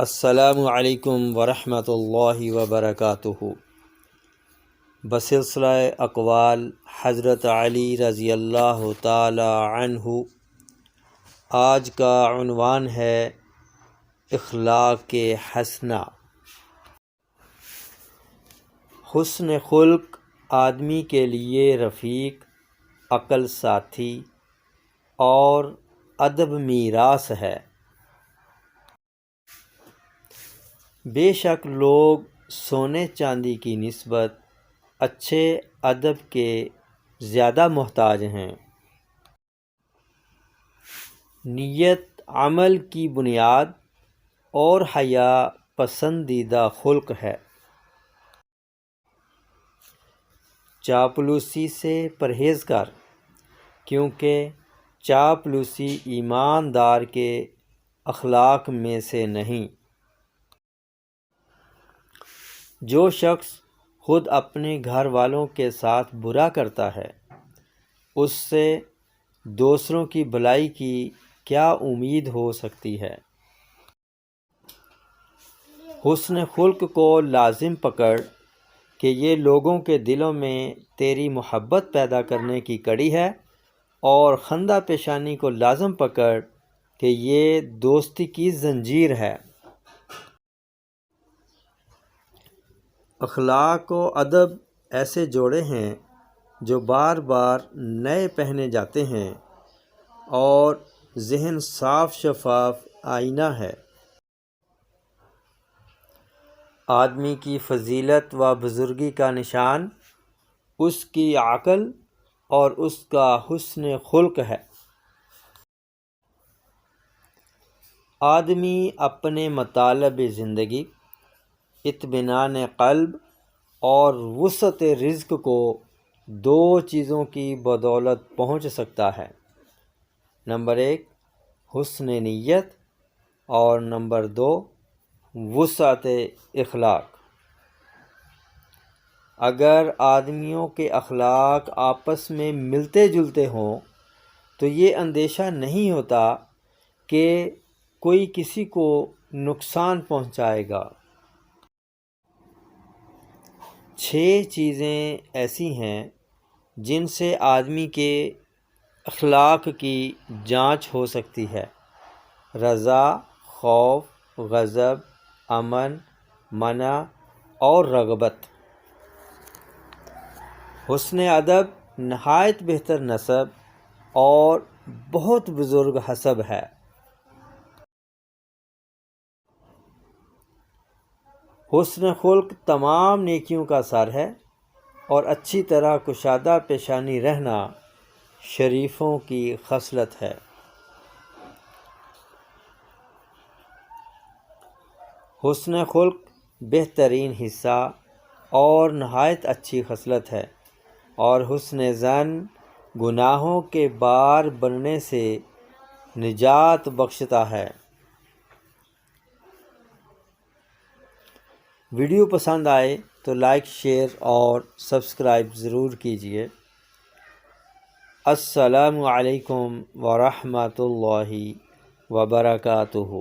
السلام علیکم ورحمۃ اللہ وبرکاتہ۔ بسلسلہ اقوال حضرت علی رضی اللہ تعالی عنہ، آج کا عنوان ہے اخلاق حسنہ۔ حسن خلق آدمی کے لیے رفیق، عقل ساتھی اور ادب میراث ہے۔ بے شک لوگ سونے چاندی کی نسبت اچھے ادب کے زیادہ محتاج ہیں۔ نیت عمل کی بنیاد اور حیا پسندیدہ خلق ہے۔ چاپلوسی سے پرہیز کر، کیونکہ چاپلوسی ایماندار کے اخلاق میں سے نہیں۔ جو شخص خود اپنے گھر والوں کے ساتھ برا کرتا ہے، اس سے دوسروں کی بھلائی کی کیا امید ہو سکتی ہے؟ حسن خلق کو لازم پکڑ کہ یہ لوگوں کے دلوں میں تیری محبت پیدا کرنے کی کڑی ہے، اور خندہ پیشانی کو لازم پکڑ کہ یہ دوستی کی زنجیر ہے۔ اخلاق و ادب ایسے جوڑے ہیں جو بار بار نئے پہنے جاتے ہیں، اور ذہن صاف شفاف آئینہ ہے۔ آدمی کی فضیلت و بزرگی کا نشان اس کی عقل اور اس کا حسن خلق ہے۔ آدمی اپنے مطالب زندگی، اطمینان قلب اور وسعت رزق کو دو چیزوں کی بدولت پہنچ سکتا ہے۔ نمبر 1 حسن نیت، اور نمبر 2 وسعت اخلاق۔ اگر آدمیوں کے اخلاق آپس میں ملتے جلتے ہوں تو یہ اندیشہ نہیں ہوتا کہ کوئی کسی کو نقصان پہنچائے گا۔ 6 چیزیں ایسی ہیں جن سے آدمی کے اخلاق کی جانچ ہو سکتی ہے: رضا، خوف، غضب، امن، منع اور رغبت۔ حسن ادب نہایت بہتر نسب اور بہت بزرگ حسب ہے۔ حسن خلق تمام نیکیوں کا سر ہے، اور اچھی طرح کشادہ پیشانی رہنا شریفوں کی خصلت ہے۔ حسن خلق بہترین حصہ اور نہایت اچھی خصلت ہے، اور حسن ظن گناہوں کے بار بننے سے نجات بخشتا ہے۔ ویڈیو پسند آئے تو لائک، شیئر اور سبسکرائب ضرور کیجیے۔ السلام علیکم ورحمۃ اللہ وبرکاتہ۔